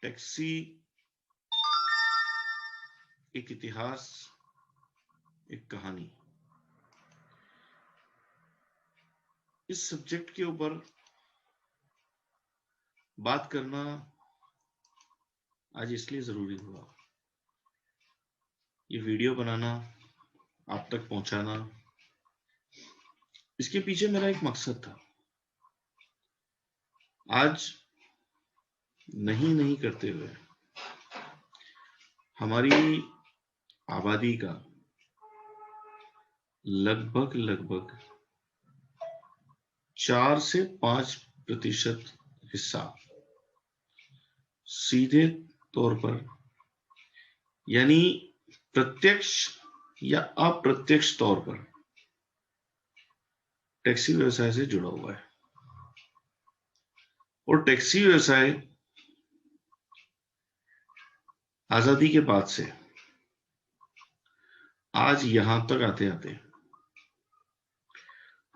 Taxi एक इतिहास, एक कहानी। इस सब्जेक्ट के ऊपर बात करना आज इसलिए जरूरी हुआ। ये वीडियो बनाना, आप तक पहुंचाना, इसके पीछे मेरा एक मकसद था। आज नहीं करते हुए हमारी आबादी का लगभग 4 से 5% हिस्सा सीधे तौर पर यानी प्रत्यक्ष या अप्रत्यक्ष तौर पर टैक्सी व्यवसाय से जुड़ा हुआ है। और टैक्सी व्यवसाय आजादी के बाद से आज यहां तक आते आते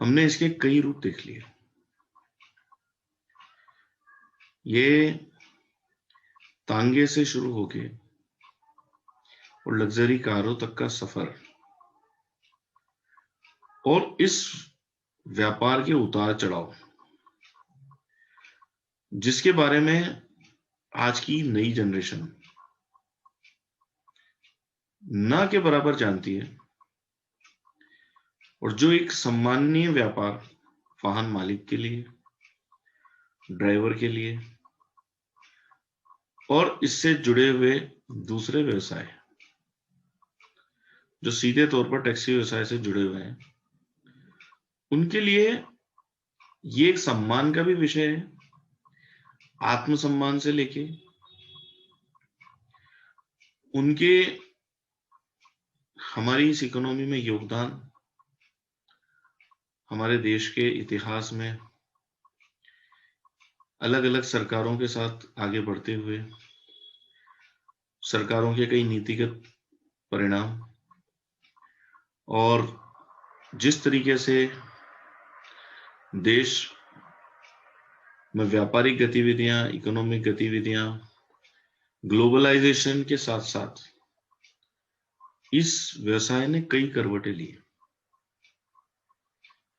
हमने इसके कई रूप देख लिए। ये तांगे से शुरू होके और लग्जरी कारों तक का सफर और इस व्यापार के उतार चढ़ाव, जिसके बारे में आज की नई जनरेशन ना के बराबर जानती है, और जो एक सम्माननीय व्यापार वाहन मालिक के लिए, ड्राइवर के लिए और इससे जुड़े हुए दूसरे व्यवसाय जो सीधे तौर पर टैक्सी व्यवसाय से जुड़े हुए हैं, उनके लिए ये एक सम्मान का भी विषय है। आत्मसम्मान से लेके उनके हमारी इस इकोनॉमी में योगदान, हमारे देश के इतिहास में अलग अलग सरकारों के साथ आगे बढ़ते हुए सरकारों के कई नीतिगत परिणाम, और जिस तरीके से देश में व्यापारिक गतिविधियां, इकोनॉमिक गतिविधियां ग्लोबलाइजेशन के साथ साथ इस व्यवसाय ने कई करवटें ली।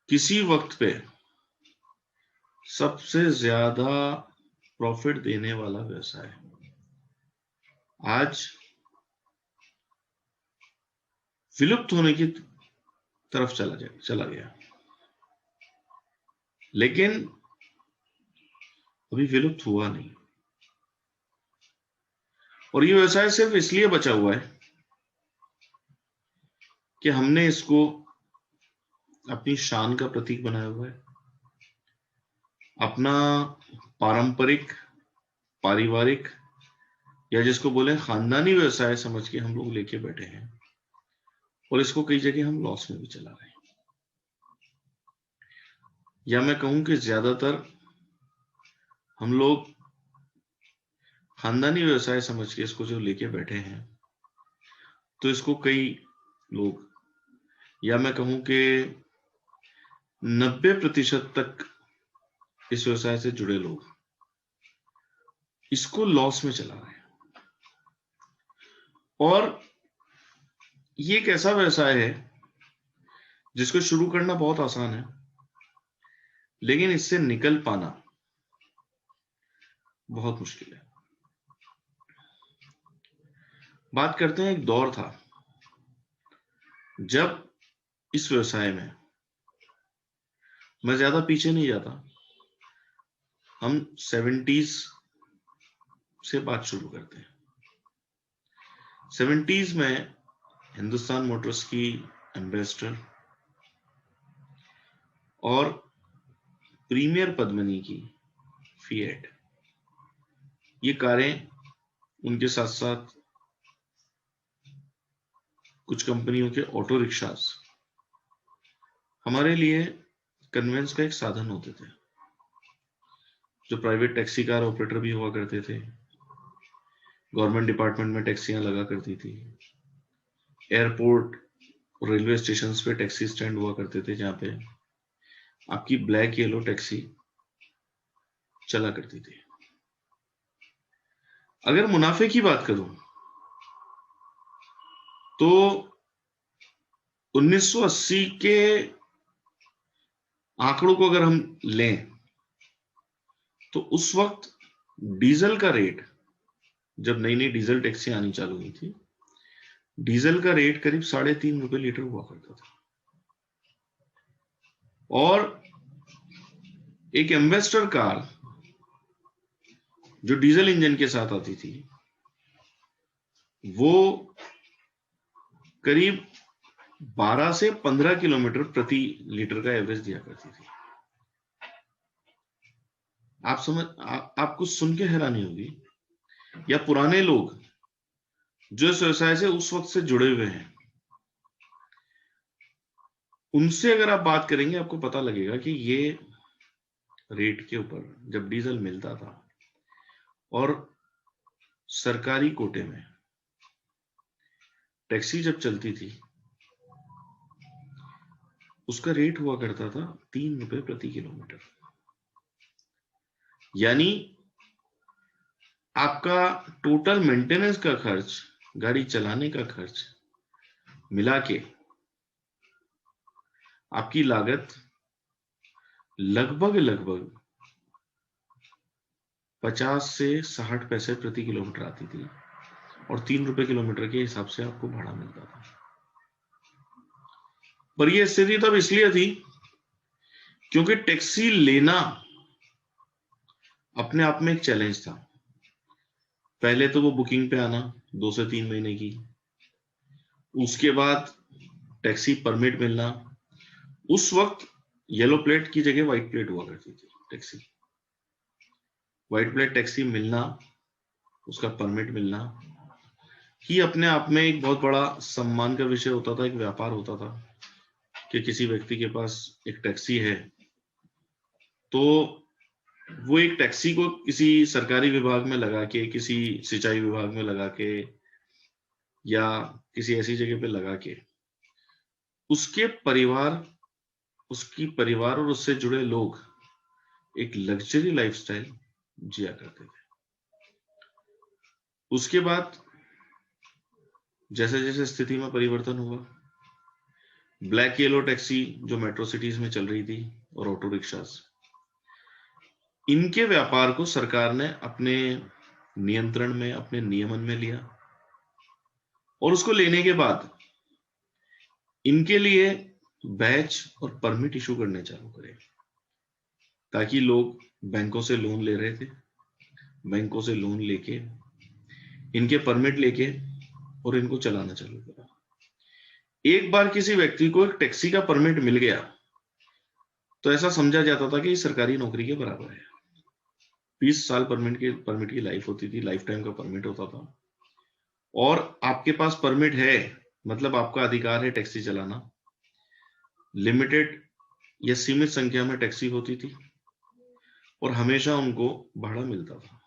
किसी वक्त पे सबसे ज्यादा प्रॉफिट देने वाला व्यवसाय आज विलुप्त होने की तरफ चला गया, लेकिन अभी विलुप्त हुआ नहीं। और ये व्यवसाय सिर्फ इसलिए बचा हुआ है कि हमने इसको अपनी शान का प्रतीक बनाया हुआ है, अपना पारंपरिक, पारिवारिक या जिसको बोले खानदानी व्यवसाय समझ के हम लोग लेके बैठे हैं, और इसको कई जगह हम लॉस में भी चला रहे हैं। या मैं कहूं कि ज्यादातर हम लोग खानदानी व्यवसाय समझ के इसको जो लेके बैठे हैं, तो इसको कई लोग, या मैं कहूं कि 90% तक इस व्यवसाय से जुड़े लोग इसको लॉस में चला रहे हैं। और ये एक ऐसा व्यवसाय है जिसको शुरू करना बहुत आसान है, लेकिन इससे निकल पाना बहुत मुश्किल है। बात करते हैं, एक दौर था जब इस व्यवसाय में, मैं ज्यादा पीछे नहीं जाता, हम 70s से बात शुरू करते हैं। 70s में हिंदुस्तान मोटर्स की एम्बेसडर और प्रीमियर पद्मिनी की फिएट, ये कारें, उनके साथ साथ कुछ कंपनियों के ऑटो रिक्शास हमारे लिए कन्वेंस का एक साधन होते थे। जो प्राइवेट टैक्सी कार ऑपरेटर भी हुआ करते थे, गवर्नमेंट डिपार्टमेंट में टैक्सियां लगा करती थी, एयरपोर्ट, रेलवे स्टेशन पे टैक्सी स्टैंड हुआ करते थे जहां पे आपकी ब्लैक येलो टैक्सी चला करती थी। अगर मुनाफे की बात करूं तो 1980 के आंकड़ों को अगर हम लें तो उस वक्त डीजल का रेट, जब नई नई डीजल टैक्सी आनी चालू हुई थी, डीजल का रेट करीब 3.5 रुपए लीटर हुआ करता था। और एक एम्बेसडर कार जो डीजल इंजन के साथ आती थी वो करीब 12 से 15 किलोमीटर प्रति लीटर का एवरेज दिया करती थी। आपको सुन के हैरानी होगी, या पुराने लोग जो इस व्यवसाय से उस वक्त से जुड़े हुए हैं उनसे अगर आप बात करेंगे आपको पता लगेगा कि ये रेट के ऊपर जब डीजल मिलता था और सरकारी कोटे में टैक्सी जब चलती थी उसका रेट हुआ करता था 3 रुपए प्रति किलोमीटर। यानी आपका टोटल मेंटेनेंस का खर्च, गाड़ी चलाने का खर्च मिला के आपकी लागत लगभग 50 से 60 पैसे प्रति किलोमीटर आती थी और 3 रुपए किलोमीटर के हिसाब से आपको भाड़ा मिलता था। पर यह स्थिति तब इसलिए थी क्योंकि टैक्सी लेना अपने आप में एक चैलेंज था। पहले तो वो बुकिंग पे आना 2 से 3 महीने की, उसके बाद टैक्सी परमिट मिलना। उस वक्त येलो प्लेट की जगह व्हाइट प्लेट हुआ करती थी टैक्सी। व्हाइट प्लेट टैक्सी मिलना, उसका परमिट मिलना ही अपने आप में एक बहुत बड़ा सम्मान का विषय होता था, एक व्यापार होता था कि किसी व्यक्ति के पास एक टैक्सी है तो वो एक टैक्सी को किसी सरकारी विभाग में लगा के, किसी सिंचाई विभाग में लगा के या किसी ऐसी जगह पे लगा के उसके परिवार, उसकी परिवार और उससे जुड़े लोग एक लग्जरी लाइफस्टाइल जिया करते थे। उसके बाद जैसे जैसे स्थिति में परिवर्तन हुआ, ब्लैक येलो टैक्सी जो मेट्रो सिटीज में चल रही थी और ऑटो रिक्शास, इनके व्यापार को सरकार ने अपने नियंत्रण में, अपने नियमन में लिया और उसको लेने के बाद इनके लिए बैच और परमिट इशू करने चालू करे, ताकि लोग बैंकों से लोन ले रहे थे, बैंकों से लोन लेके इनके परमिट लेके और इनको चलाना चालू करा। एक बार किसी व्यक्ति को एक टैक्सी का परमिट मिल गया तो ऐसा समझा जाता था कि सरकारी नौकरी के बराबर है। 20 साल परमिट की लाइफ होती थी, लाइफ टाइम का परमिट होता था और आपके पास परमिट है मतलब आपका अधिकार है टैक्सी चलाना। लिमिटेड या सीमित संख्या में टैक्सी होती थी और हमेशा उनको भाड़ा मिलता था।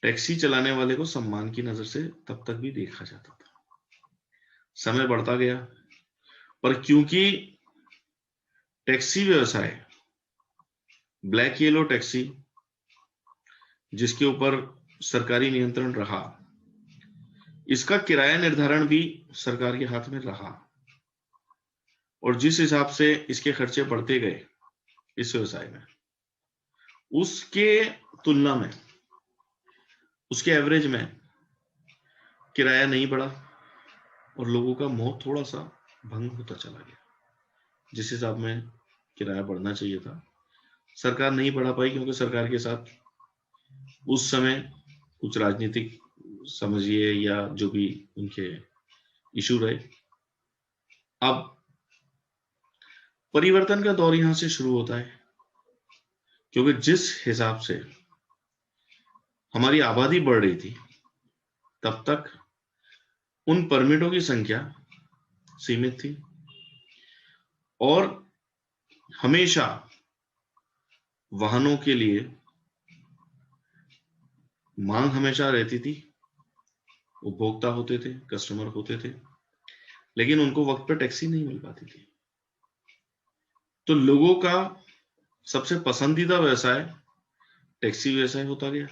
टैक्सी चलाने वाले को सम्मान की नजर से तब तक भी देखा जाता था। समय बढ़ता गया, पर क्योंकि टैक्सी व्यवसाय, ब्लैक येलो टैक्सी जिसके ऊपर सरकारी नियंत्रण रहा, इसका किराया निर्धारण भी सरकार के हाथ में रहा और जिस हिसाब से इसके खर्चे बढ़ते गए इस व्यवसाय में, उसके तुलना में, उसके एवरेज में किराया नहीं बढ़ा और लोगों का मोह थोड़ा सा भंग होता चला गया। जिस हिसाब में किराया बढ़ना चाहिए था सरकार नहीं बढ़ा पाई, क्योंकि सरकार के साथ उस समय कुछ राजनीतिक समझिए या जो भी उनके इशू रहे। अब परिवर्तन का दौर यहां से शुरू होता है, क्योंकि जिस हिसाब से हमारी आबादी बढ़ रही थी तब तक उन परमिटों की संख्या सीमित थी और हमेशा वाहनों के लिए मांग हमेशा रहती थी, उपभोक्ता होते थे, कस्टमर होते थे, लेकिन उनको वक्त पर टैक्सी नहीं मिल पाती थी। तो लोगों का सबसे पसंदीदा व्यवसाय टैक्सी व्यवसाय होता गया।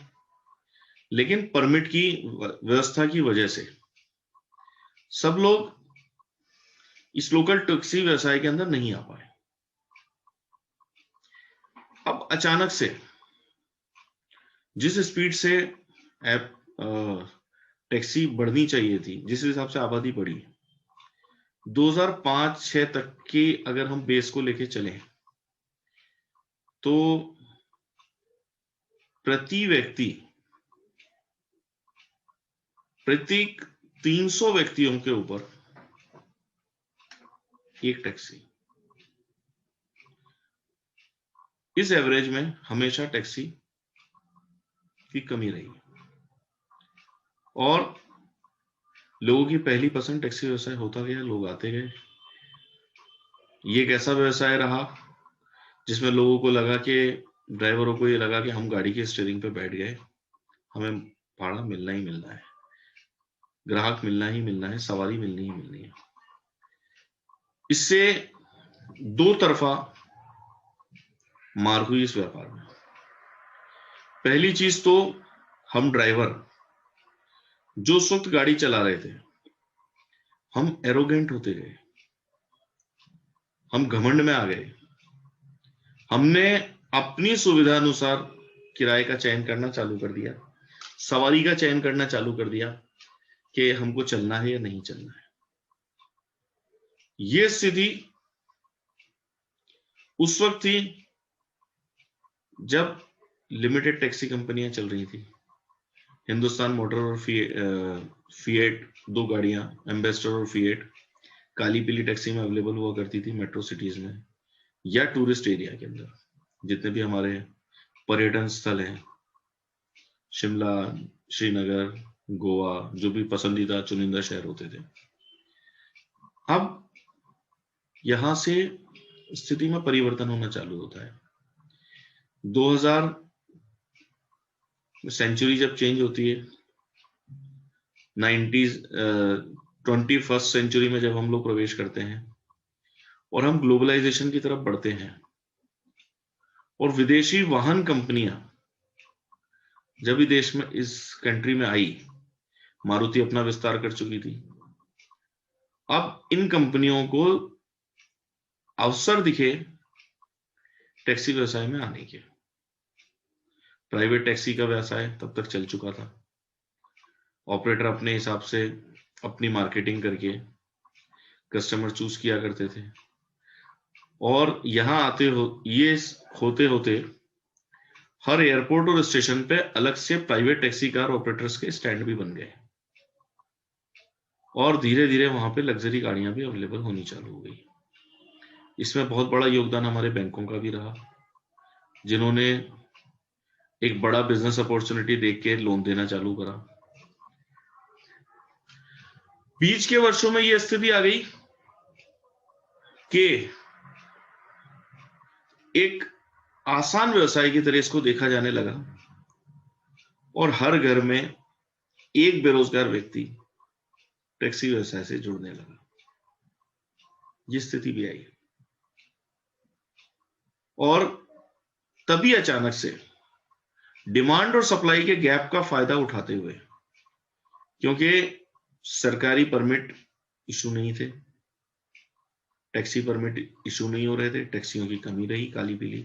लेकिन परमिट की व्यवस्था की वजह से सब लोग इस लोकल टैक्सी व्यवसाय के अंदर नहीं आ पाए। अब अचानक से जिस स्पीड से टैक्सी बढ़नी चाहिए थी, जिस हिसाब से आबादी बढ़ी, 2005-6 तक की अगर हम बेस को लेके चलें तो प्रति व्यक्ति प्रति 300 व्यक्तियों के ऊपर एक टैक्सी। इस एवरेज में हमेशा टैक्सी की कमी रही और लोगों की पहली पसंद टैक्सी व्यवसाय होता गया, लोग आते गए। ये एक ऐसा व्यवसाय रहा जिसमें लोगों को लगा कि ड्राइवरों को ये लगा कि हम गाड़ी के स्टीयरिंग पे बैठ गए, हमें भाड़ा मिलना ही मिलना है, ग्राहक मिलना ही मिलना है, सवारी मिलनी ही मिलनी है। इससे दो तरफा मार हुई इस व्यापार में। पहली चीज तो हम ड्राइवर जो उस वक्त गाड़ी चला रहे थे, हम एरोगेंट होते गए, हम घमंड में आ गए। हमने अपनी सुविधा अनुसार किराए का चयन करना चालू कर दिया, सवारी का चयन करना चालू कर दिया कि हमको चलना है या नहीं चलना है। ये स्थिति उस वक्त थी जब लिमिटेड टैक्सी कंपनियां चल रही थी। हिंदुस्तान मोटर और फिएट, दो गाड़ियां, एम्बेसडर और फिएट, काली पीली टैक्सी में अवेलेबल हुआ करती थी मेट्रो सिटीज में या टूरिस्ट एरिया के अंदर, जितने भी हमारे पर्यटन स्थल हैं, शिमला, श्रीनगर, गोवा, जो भी पसंदीदा चुनिंदा शहर होते थे। अब यहां से स्थिति में परिवर्तन होना चालू होता है। 2000 सेंचुरी जब चेंज होती है, 21st सेंचुरी में जब हम लोग प्रवेश करते हैं और हम ग्लोबलाइजेशन की तरफ बढ़ते हैं और विदेशी वाहन कंपनियां जब भी देश में, इस कंट्री में आई, मारुति अपना विस्तार कर चुकी थी। अब इन कंपनियों को अवसर दिखे टैक्सी व्यवसाय में आने के। प्राइवेट टैक्सी का व्यवसाय तब तक चल चुका था, ऑपरेटर अपने हिसाब से अपनी मार्केटिंग करके कस्टमर चूज किया करते थे और यहां आते ये होते होते हर एयरपोर्ट और स्टेशन पे अलग से प्राइवेट टैक्सी कार ऑपरेटर्स के स्टैंड भी बन गए और धीरे धीरे वहां पे लग्जरी गाड़ियां भी अवेलेबल होनी चालू हो गई। इसमें बहुत बड़ा योगदान हमारे बैंकों का भी रहा, जिन्होंने एक बड़ा बिजनेस अपॉर्चुनिटी देख के लोन देना चालू करा। बीच के वर्षों में यह स्थिति आ गई कि एक आसान व्यवसाय की तरह इसको देखा जाने लगा और हर घर में एक बेरोजगार व्यक्ति टैक्सी व्यवसाय से जुड़ने लगा। ये स्थिति भी आई और तभी अचानक से डिमांड और सप्लाई के गैप का फायदा उठाते हुए, क्योंकि सरकारी परमिट इशू नहीं थे, टैक्सी परमिट इशू नहीं हो रहे थे, टैक्सियों की कमी रही काली पीली,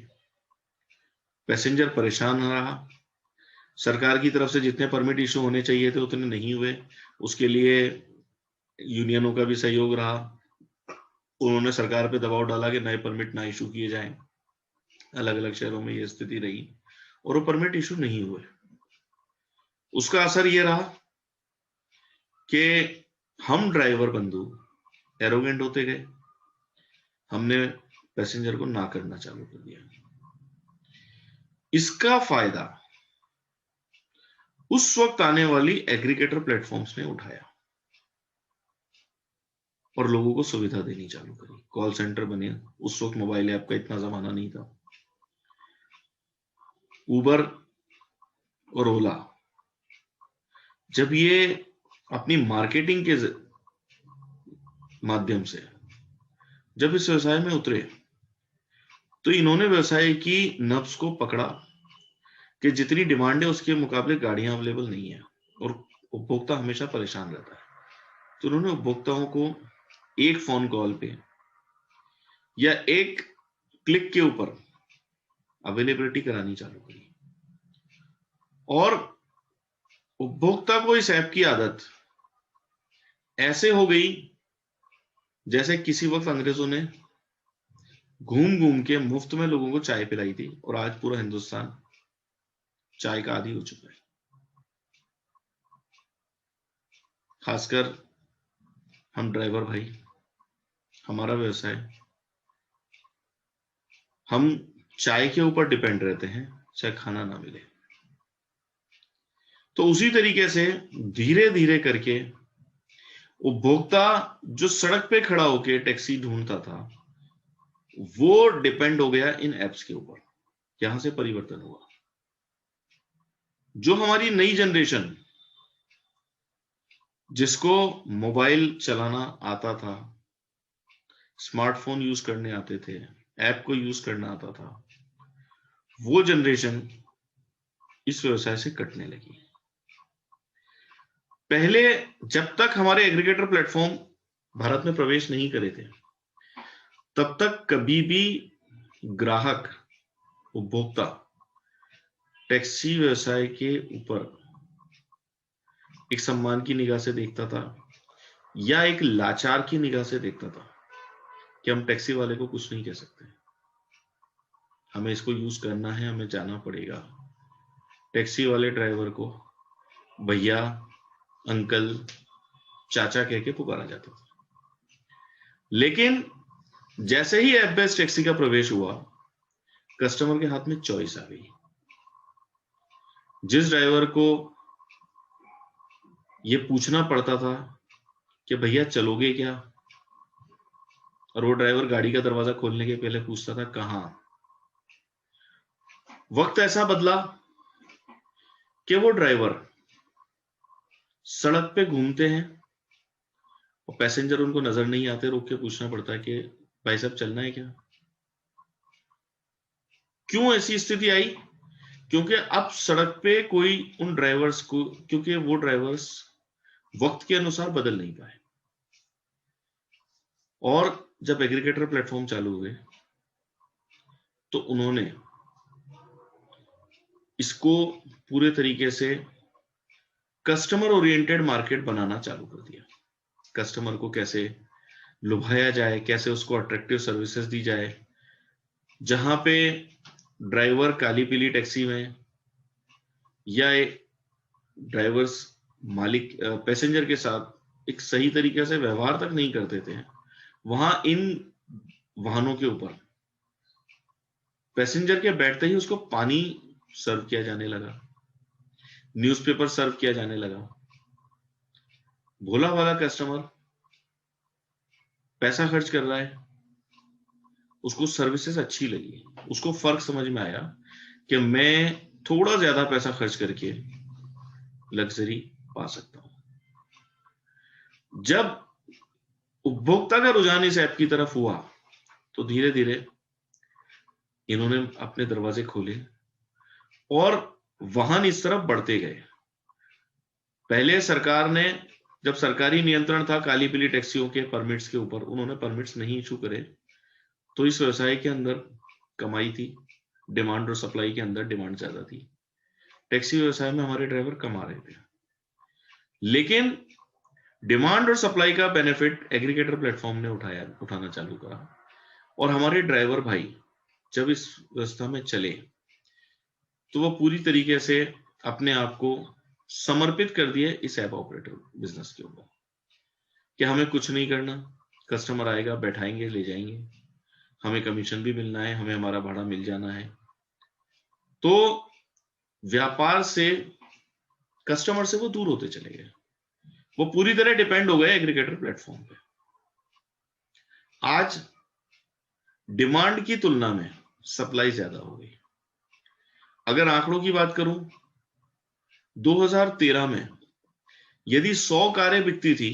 पैसेंजर परेशान रहा, सरकार की तरफ से जितने परमिट इशू होने चाहिए थे उतने नहीं हुए, उसके लिए यूनियनों का भी सहयोग रहा, उन्होंने सरकार पे दबाव डाला कि नए परमिट ना इशू किए जाएं। अलग अलग शहरों में यह स्थिति रही और वो परमिट इशू नहीं हुए। उसका असर यह रहा कि हम ड्राइवर बंधु एरोगेंट होते गए, हमने पैसेंजर को ना करना चालू कर दिया। इसका फायदा उस वक्त आने वाली एग्रीगेटर प्लेटफॉर्म्स ने उठाया और लोगों को सुविधा देनी चालू करी, कॉल सेंटर बने। उस वक्त मोबाइल ऐप का इतना जमाना नहीं था। उबर और ओला जब ये अपनी मार्केटिंग के माध्यम से जब इस व्यवसाय में उतरे तो इन्होंने व्यवसाय की नब्ज को पकड़ा कि जितनी डिमांड है उसके मुकाबले गाड़ियां अवेलेबल नहीं है और उपभोक्ता हमेशा परेशान रहता है। तो उन्होंने उपभोक्ताओं को एक फोन कॉल पे या एक क्लिक के ऊपर अवेलेबिलिटी करानी चालू करी और उपभोक्ता को इस ऐप की आदत ऐसे हो गई जैसे किसी वक्त अंग्रेजों ने घूम घूम के मुफ्त में लोगों को चाय पिलाई थी और आज पूरा हिंदुस्तान चाय का आदी हो चुका है। खासकर हम ड्राइवर भाई, हमारा व्यवसाय, हम चाय के ऊपर डिपेंड रहते हैं चाहे खाना ना मिले। तो उसी तरीके से धीरे धीरे करके उपभोक्ता जो सड़क पे खड़ा होके टैक्सी ढूंढता था वो डिपेंड हो गया इन एप्स के ऊपर। यहां से परिवर्तन हुआ। जो हमारी नई जनरेशन जिसको मोबाइल चलाना आता था, स्मार्टफोन यूज करने आते थे, ऐप को यूज करना आता था, वो जनरेशन इस व्यवसाय से कटने लगी। पहले जब तक हमारे एग्रीगेटर प्लेटफॉर्म भारत में प्रवेश नहीं करे थे तब तक कभी भी ग्राहक, उपभोक्ता टैक्सी व्यवसाय के ऊपर एक सम्मान की निगाह से देखता था या एक लाचार की निगाह से देखता था कि हम टैक्सी वाले को कुछ नहीं कह सकते, हमें इसको यूज करना है, हमें जाना पड़ेगा। टैक्सी वाले ड्राइवर को भैया, अंकल, चाचा कह के पुकारा जाता था। लेकिन जैसे ही ऐप बेस्ड टैक्सी का प्रवेश हुआ, कस्टमर के हाथ में चॉइस आ गई। जिस ड्राइवर को ये पूछना पड़ता था कि भैया चलोगे क्या, और वो ड्राइवर गाड़ी का दरवाजा खोलने के पहले पूछता था कहां, वक्त ऐसा बदला कि वो ड्राइवर सड़क पे घूमते हैं और पैसेंजर उनको नजर नहीं आते, रोक के पूछना पड़ता है कि भाई साहब चलना है क्या। क्यों ऐसी स्थिति आई? क्योंकि अब सड़क पे कोई उन ड्राइवर्स को, क्योंकि वो ड्राइवर्स वक्त के अनुसार बदल नहीं पाए। और जब एग्रीगेटर प्लेटफॉर्म चालू हुए तो उन्होंने इसको पूरे तरीके से कस्टमर ओरिएंटेड मार्केट बनाना चालू कर दिया। कस्टमर को कैसे लुभाया जाए, कैसे उसको अट्रैक्टिव सर्विसेज दी जाए, जहां पे ड्राइवर काली पीली टैक्सी में या ड्राइवर्स मालिक पैसेंजर के साथ एक सही तरीके से व्यवहार तक नहीं करते थे, वहां इन वाहनों के ऊपर पैसेंजर के बैठते ही उसको पानी सर्व किया जाने लगा, न्यूज़पेपर सर्व किया जाने लगा। भोला भाला कस्टमर पैसा खर्च कर रहा है, उसको सर्विसेज अच्छी लगी, उसको फर्क समझ में आया कि मैं थोड़ा ज्यादा पैसा खर्च करके लग्जरी पा सकता हूं। जब उपभोक्ता का रुझान इस ऐप की तरफ हुआ तो धीरे धीरे इन्होंने अपने दरवाजे खोले और वाहन इस तरफ बढ़ते गए। पहले सरकार ने, जब सरकारी नियंत्रण था काली पीली टैक्सियों के परमिट्स के ऊपर, उन्होंने परमिट्स नहीं इशू करे तो इस व्यवसाय के अंदर कमाई थी, डिमांड और सप्लाई के अंदर डिमांड ज्यादा थी, टैक्सी व्यवसाय में हमारे ड्राइवर कमा रहे थे। लेकिन डिमांड और सप्लाई का बेनिफिट एग्रीगेटर प्लेटफॉर्म ने उठाना चालू करा और हमारे ड्राइवर भाई जब इस व्यवस्था में चले तो वो पूरी तरीके से अपने आप को समर्पित कर दिए इस ऐप ऑपरेटर बिजनेस के ऊपर कि हमें कुछ नहीं करना, कस्टमर आएगा, बैठाएंगे, ले जाएंगे, हमें कमीशन भी मिलना है, हमें हमारा भाड़ा मिल जाना है। तो व्यापार से, कस्टमर से वो दूर होते चले गए, वो पूरी तरह डिपेंड हो गए एग्रीगेटर प्लेटफॉर्म पे। आज डिमांड की तुलना में सप्लाई ज्यादा हो गई। अगर आंकड़ों की बात करूं, 2013 में यदि 100 कारें बिकती थी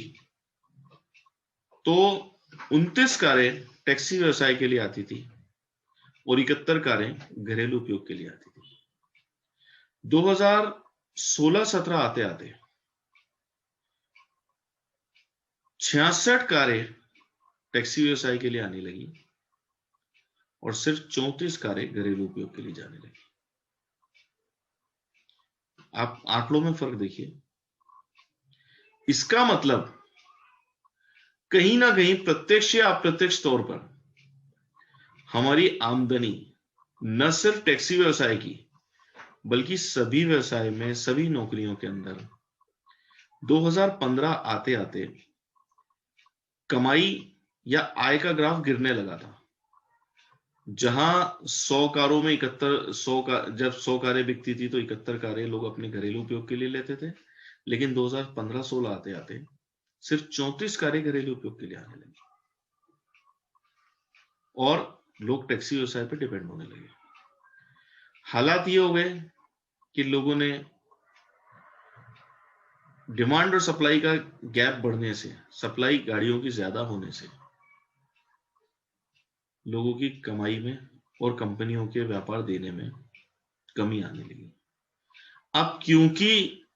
तो 29 कारें टैक्सी व्यवसाय के लिए आती थी और 71 कारें घरेलू उपयोग के लिए आती थी। 2016-17 आते आते 66 कारें टैक्सी व्यवसाय के लिए आने लगी और सिर्फ 34 कारें घरेलू उपयोग के लिए जाने लगी। आप आंकड़ों में फर्क देखिए। इसका मतलब कहीं ना कहीं प्रत्यक्ष या अप्रत्यक्ष तौर पर हमारी आमदनी न सिर्फ टैक्सी व्यवसाय की बल्कि सभी व्यवसाय में, सभी नौकरियों के अंदर 2015 आते आते कमाई या आय का ग्राफ गिरने लगा था। जहां 100 कारों में 71 का जब 100 कारें बिकती थी तो 71 कारें लोग अपने घरेलू उपयोग के लिए लेते थे, लेकिन 2015-16 आते आते सिर्फ 34 कारें घरेलू उपयोग के लिए आने लगी और लोग टैक्सी व्यवसाय पर डिपेंड होने लगे। हालात ये हो गए कि लोगों ने डिमांड और सप्लाई का गैप बढ़ने से, सप्लाई गाड़ियों की ज्यादा होने से लोगों की कमाई में और कंपनियों के व्यापार देने में कमी आने लगी। अब क्योंकि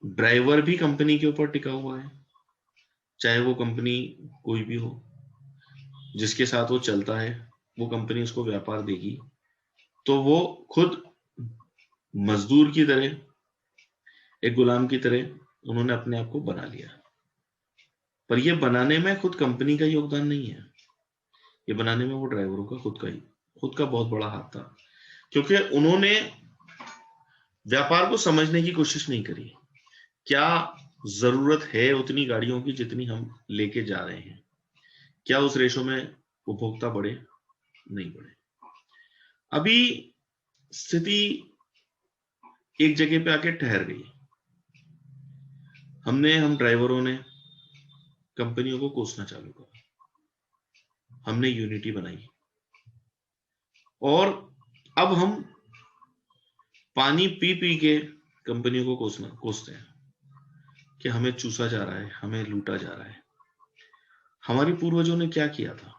ड्राइवर भी कंपनी के ऊपर टिका हुआ है, चाहे वो कंपनी कोई भी हो, जिसके साथ वो चलता है वो कंपनी उसको व्यापार देगी, तो वो खुद मजदूर की तरह, एक गुलाम की तरह उन्होंने अपने आप को बना लिया। पर ये बनाने में खुद कंपनी का योगदान नहीं है, ये बनाने में वो ड्राइवरों का खुद का बहुत बड़ा हाथ था, क्योंकि उन्होंने व्यापार को समझने की कोशिश नहीं करी। क्या जरूरत है उतनी गाड़ियों की जितनी हम लेके जा रहे हैं? क्या उस रेशो में उपभोक्ता बढ़े? नहीं बढ़े। अभी स्थिति एक जगह पे आके ठहर गई। हम ड्राइवरों ने कंपनियों को कोसना चालू करा, हमने यूनिटी बनाई और अब हम पानी पी पी के कंपनियों को कोसते हैं कि हमें चूसा जा रहा है, हमें लूटा जा रहा है। हमारे पूर्वजों ने क्या किया था?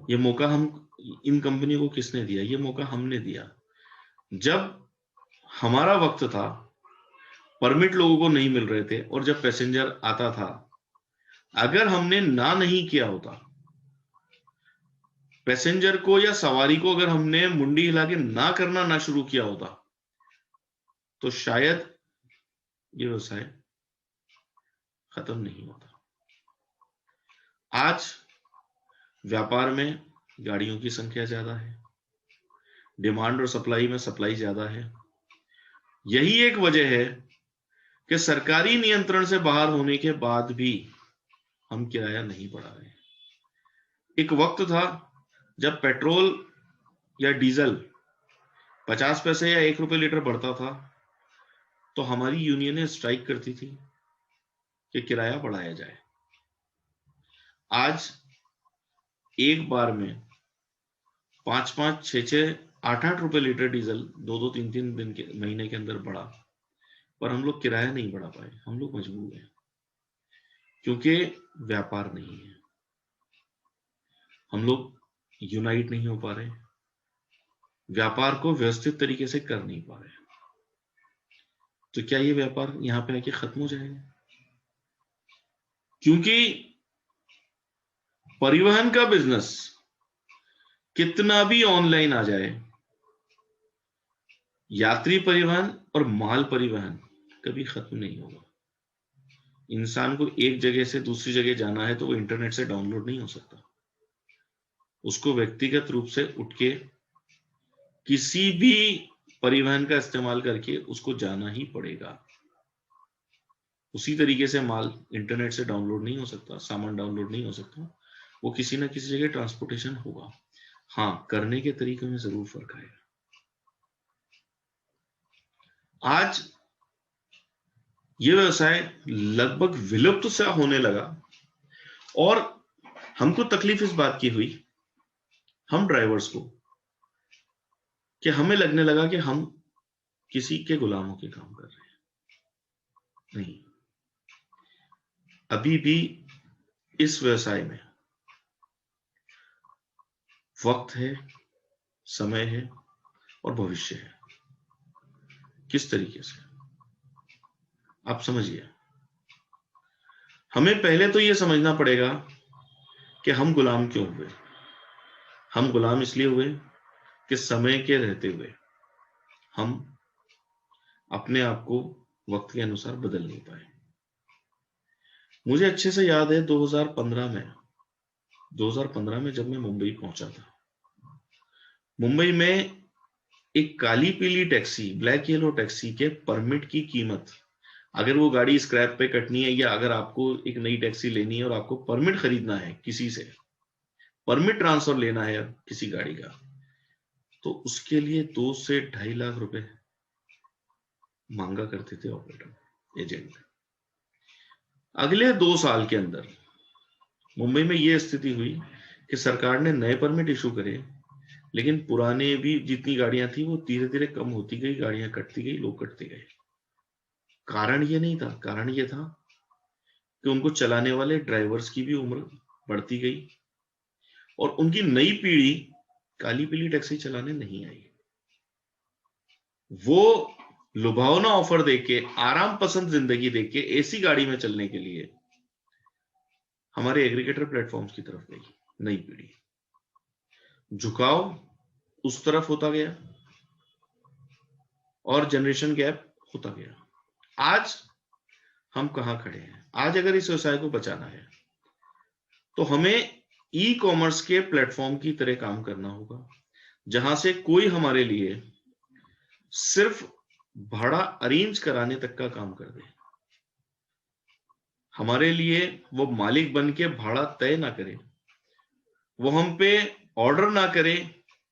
ये मौका हम इन कंपनियों को किसने दिया? ये मौका हमने दिया। जब हमारा वक्त था, परमिट लोगों को नहीं मिल रहे थे और जब पैसेंजर आता था, अगर हमने ना नहीं किया होता, पैसेंजर को या सवारी को अगर हमने मुंडी हिला के ना करना ना शुरू किया होता, तो शायद ये व्यवसाय खत्म नहीं होता। आज व्यापार में गाड़ियों की संख्या ज्यादा है, डिमांड और सप्लाई में सप्लाई ज्यादा है। यही एक वजह है कि सरकारी नियंत्रण से बाहर होने के बाद भी हम किराया नहीं बढ़ा रहे। एक वक्त था जब पेट्रोल या डीजल 50 पैसे या 1 रुपए लीटर बढ़ता था तो हमारी यूनियनें स्ट्राइक करती थी कि किराया बढ़ाया जाए। आज एक बार में 5-5, 6-6, 8-8 रुपए लीटर डीजल 2-2, 3-3 दिन के महीने के अंदर बढ़ा, पर हम लोग किराया नहीं बढ़ा पाए। हम लोग मजबूर हैं क्योंकि व्यापार नहीं है, हम लोग यूनाइट नहीं हो पा रहे, व्यापार को व्यवस्थित तरीके से कर नहीं पा रहे। तो क्या ये व्यापार यहां पे आके खत्म हो जाएगा? क्योंकि परिवहन का बिजनेस कितना भी ऑनलाइन आ जाए, यात्री परिवहन और माल परिवहन कभी खत्म नहीं होगा। इंसान को एक जगह से दूसरी जगह जाना है तो वो इंटरनेट से डाउनलोड नहीं हो सकता, उसको व्यक्तिगत रूप से उठ के किसी भी परिवहन का इस्तेमाल करके उसको जाना ही पड़ेगा। उसी तरीके से माल इंटरनेट से डाउनलोड नहीं हो सकता, सामान डाउनलोड नहीं हो सकता, वो किसी ना किसी जगह ट्रांसपोर्टेशन होगा। हाँ, करने के तरीके में जरूर फर्क आएगा। आज ये व्यवसाय लगभग विलुप्त सा होने लगा और हमको तकलीफ इस बात की हुई, हम ड्राइवर्स को, कि हमें लगने लगा कि हम किसी के गुलामों के काम कर रहे हैं। नहीं, अभी भी इस व्यवसाय में वक्त है, समय है और भविष्य है। किस तरीके से, आप समझिए। हमें पहले तो ये समझना पड़ेगा कि हम गुलाम क्यों हुए। हम गुलाम इसलिए हुए कि समय के रहते हुए हम अपने आप को वक्त के अनुसार बदल नहीं पाए। मुझे अच्छे से याद है 2015 में जब मैं मुंबई पहुंचा था, मुंबई में एक काली पीली टैक्सी, ब्लैक येलो टैक्सी के परमिट की कीमत, अगर वो गाड़ी स्क्रैप पे कटनी है या अगर आपको एक नई टैक्सी लेनी है और आपको परमिट खरीदना है, किसी से परमिट ट्रांसफर लेना है किसी गाड़ी का, तो उसके लिए 2 से 2.5 लाख रुपए मांगा करते थे ऑपरेटर एजेंट। अगले 2 साल के अंदर मुंबई में यह स्थिति हुई कि सरकार ने नए परमिट इशू करे, लेकिन पुराने भी जितनी गाड़ियां थी वो धीरे धीरे कम होती गई, गाड़ियां कटती गई, लोग कटते गए। कारण ये नहीं था, कारण ये था कि उनको चलाने वाले ड्राइवर्स की भी उम्र बढ़ती गई और उनकी नई पीढ़ी काली पीली टैक्सी चलाने नहीं आई। वो लुभावना ऑफर देके, आराम पसंद जिंदगी देके एसी गाड़ी में चलने के लिए हमारे एग्रीगेटर प्लेटफॉर्म्स की तरफ गई नई पीढ़ी। झुकाव उस तरफ होता गया और जनरेशन गैप होता गया। आज हम कहां खड़े हैं? आज अगर इस व्यवसाय को बचाना है तो हमें ई कॉमर्स के प्लेटफॉर्म की तरह काम करना होगा, जहां से कोई हमारे लिए सिर्फ भाड़ा अरेंज कराने तक का काम कर दे, हमारे लिए वो मालिक बन के भाड़ा तय ना करे, वो हम पे ऑर्डर ना करे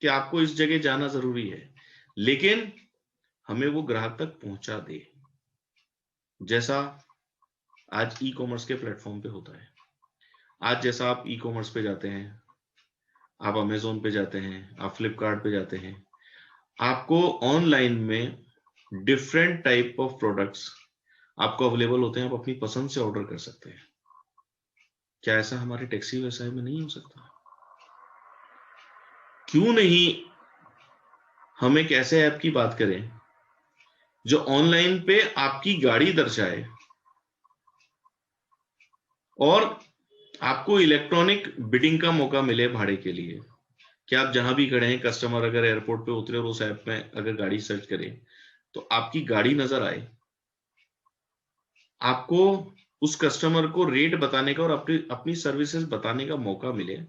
कि आपको इस जगह जाना जरूरी है, लेकिन हमें वो ग्राहक तक पहुंचा दे, जैसा आज ई कॉमर्स के प्लेटफॉर्म पे होता है। आज जैसा आप ई कॉमर्स पे जाते हैं, आप अमेजोन पे जाते हैं, आप फ्लिपकार्ट पे जाते हैं, आपको ऑनलाइन में डिफरेंट टाइप ऑफ प्रोडक्ट्स आपको अवेलेबल होते हैं, आप अपनी पसंद से ऑर्डर कर सकते हैं। क्या ऐसा हमारे टैक्सी व्यवसाय में नहीं हो सकता? क्यों नहीं हम एक ऐसे ऐप की बात करें जो ऑनलाइन पे आपकी गाड़ी दर्शाए और आपको इलेक्ट्रॉनिक बिडिंग का मौका मिले भाड़े के लिए, कि आप जहां भी खड़े हैं, कस्टमर अगर एयरपोर्ट पे उतरे और उस ऐप में अगर गाड़ी सर्च करे तो आपकी गाड़ी नजर आए, आपको उस कस्टमर को रेट बताने का और अपनी सर्विसेज बताने का मौका मिले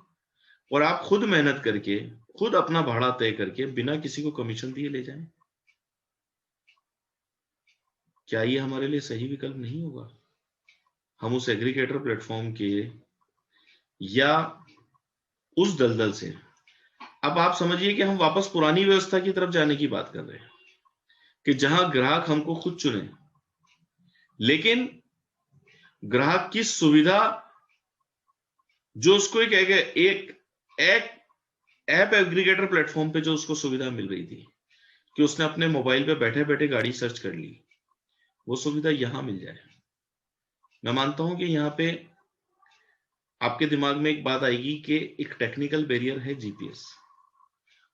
और आप खुद मेहनत करके खुद अपना भाड़ा तय करके बिना किसी को कमीशन दिए ले जाएं। क्या ये हमारे लिए सही विकल्प नहीं होगा? हम उस एग्रीगेटर प्लेटफॉर्म के या उस दलदल से, अब आप समझिए कि हम वापस पुरानी व्यवस्था की तरफ जाने की बात कर रहे हैं कि जहां ग्राहक हमको खुद चुने, लेकिन ग्राहक की सुविधा जो उसको एक ऐप एग्रीगेटर प्लेटफॉर्म पे जो उसको सुविधा मिल रही थी कि उसने अपने मोबाइल पे बैठे बैठे गाड़ी सर्च कर ली, वो सुविधा यहां मिल जाए। मैं मानता हूं कि यहाँ पे आपके दिमाग में एक बात आएगी कि एक टेक्निकल बैरियर है जीपीएस,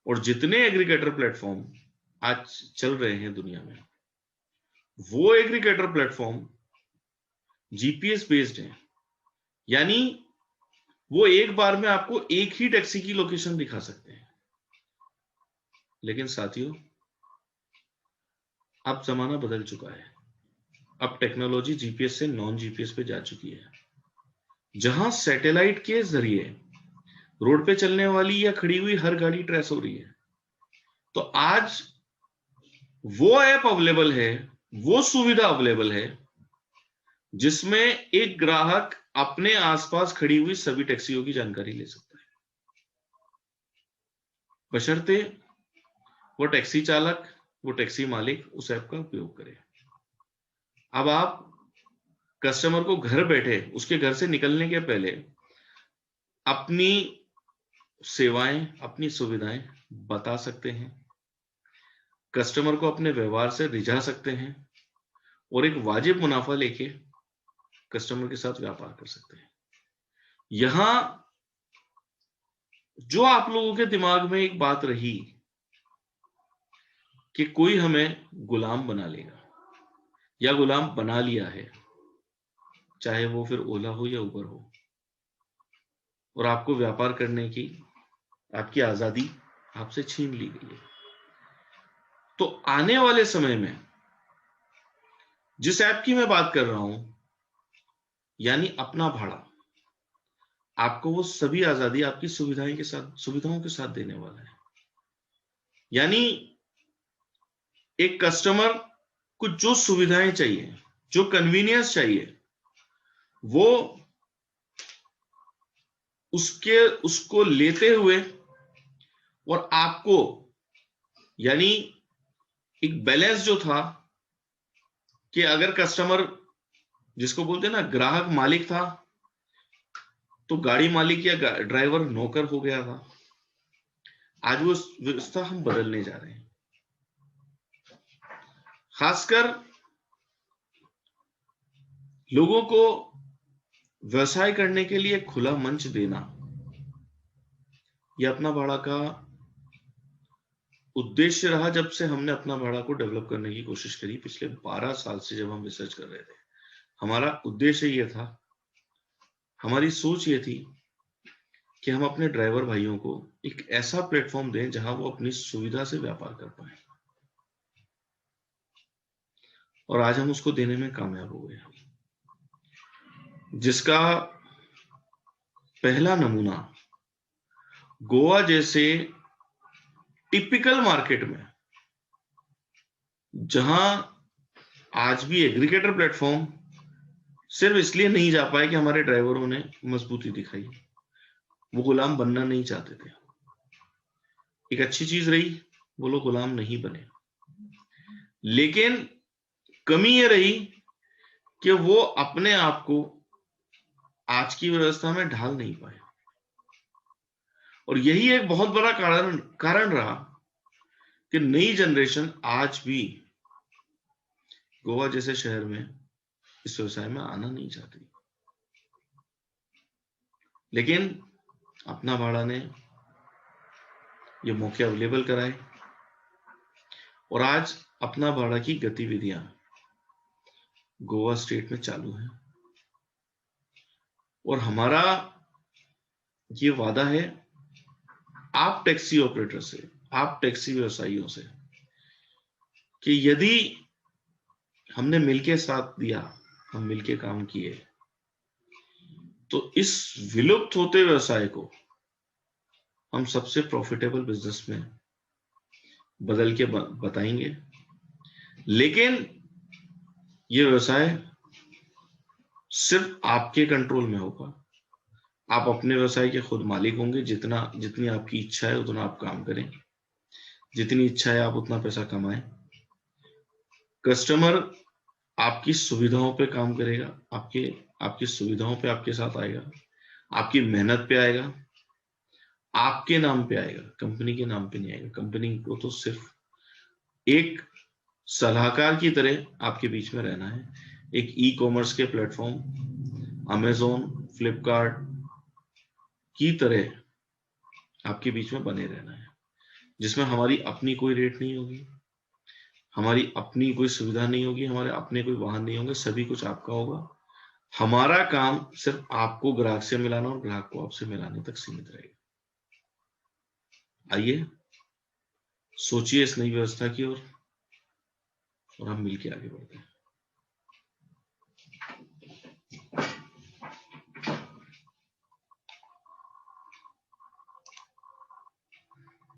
और जितने एग्रीगेटर प्लेटफॉर्म आज चल रहे हैं दुनिया में, वो एग्रीगेटर प्लेटफॉर्म जीपीएस बेस्ड है, यानी वो एक बार में आपको एक ही टैक्सी की लोकेशन दिखा सकते हैं। लेकिन साथियों, अब जमाना बदल चुका है। अब टेक्नोलॉजी जीपीएस से नॉन जीपीएस पे जा चुकी है, जहां सैटेलाइट के जरिए रोड पे चलने वाली या खड़ी हुई हर गाड़ी ट्रेस हो रही है। तो आज वो ऐप अवेलेबल है, वो सुविधा अवेलेबल है, जिसमें एक ग्राहक अपने आसपास खड़ी हुई सभी टैक्सियों की जानकारी ले सकता है, बशर्ते वो टैक्सी चालक, वो टैक्सी मालिक उस ऐप का उपयोग करे। अब आप कस्टमर को घर बैठे उसके घर से निकलने के पहले अपनी सेवाएं, अपनी सुविधाएं बता सकते हैं, कस्टमर को अपने व्यवहार से रिझा सकते हैं और एक वाजिब मुनाफा लेके कस्टमर के साथ व्यापार कर सकते हैं। यहां जो आप लोगों के दिमाग में एक बात रही कि कोई हमें गुलाम बना लेगा या गुलाम बना लिया है, चाहे वो फिर ओला हो या उबर हो, और आपको व्यापार करने की आपकी आजादी आपसे छीन ली गई है। तो आने वाले समय में जिस ऐप की मैं बात कर रहा हूं, यानी अपना भाड़ा, आपको वो सभी आजादी आपकी सुविधाओं के साथ देने वाला है। यानी एक कस्टमर को जो सुविधाएं चाहिए, जो कन्वीनियंस चाहिए, वो उसको लेते हुए, और आपको, यानी एक बैलेंस जो था कि अगर कस्टमर, जिसको बोलते हैं ना ग्राहक मालिक था, तो गाड़ी मालिक या ड्राइवर नौकर हो गया था। आज वो व्यवस्था हम बदलने जा रहे हैं। खासकर लोगों को व्यवसाय करने के लिए खुला मंच देना, यह अपना भाड़ा का उद्देश्य रहा। जब से हमने अपना भाड़ा को डेवलप करने की कोशिश करी पिछले 12 साल से, जब हम रिसर्च कर रहे थे, हमारा उद्देश्य यह था, हमारी सोच ये थी कि हम अपने ड्राइवर भाइयों को एक ऐसा प्लेटफॉर्म दें जहां वो अपनी सुविधा से व्यापार कर पाए, और आज हम उसको देने में कामयाब हो गए, जिसका पहला नमूना गोवा जैसे टिपिकल मार्केट में, जहां आज भी एग्रीगेटर प्लेटफॉर्म सिर्फ इसलिए नहीं जा पाए कि हमारे ड्राइवरों ने मजबूती दिखाई, वो गुलाम बनना नहीं चाहते थे। एक अच्छी चीज रही, वो लोग गुलाम नहीं बने, लेकिन कमी ये रही कि वो अपने आप को आज की व्यवस्था में ढाल नहीं पाए। और यही एक बहुत बड़ा कारण रहा कि नई जनरेशन आज भी गोवा जैसे शहर में इस व्यवसाय में आना नहीं चाहती। लेकिन अपना भाड़ा ने ये मौके अवेलेबल कराए, और आज अपना भाड़ा की गतिविधियां गोवा स्टेट में चालू है। और हमारा ये वादा है आप टैक्सी ऑपरेटर से, आप टैक्सी व्यवसायियों से, कि यदि हमने मिलके साथ दिया, हम मिलके काम किए, तो इस विलुप्त होते व्यवसाय को हम सबसे प्रॉफिटेबल बिजनेस में बदल के बताएंगे। लेकिन ये व्यवसाय सिर्फ आपके कंट्रोल में होगा। आप अपने व्यवसाय के खुद मालिक होंगे। जितनी आपकी इच्छा है उतना आप काम करें, जितनी इच्छा है आप उतना पैसा कमाएं। कस्टमर आपकी सुविधाओं पे काम करेगा, आपकी सुविधाओं पे आपके साथ आएगा, आपकी मेहनत पे आएगा, आपके नाम पे आएगा, कंपनी के नाम पे नहीं आएगा। कंपनी को तो सिर्फ एक सलाहकार की तरह आपके बीच में रहना है। एक ई कॉमर्स के प्लेटफॉर्म अमेजोन, फ्लिपकार्ट की तरह आपके बीच में बने रहना है, जिसमें हमारी अपनी कोई रेट नहीं होगी, हमारी अपनी कोई सुविधा नहीं होगी, हमारे अपने कोई वाहन नहीं होंगे, सभी कुछ आपका होगा। हमारा काम सिर्फ आपको ग्राहक से मिलाना और ग्राहक को आपसे मिलाने तक सीमित रहेगा। आइए सोचिए इस नई व्यवस्था की ओर, और हम मिलकर आगे बढ़ते हैं।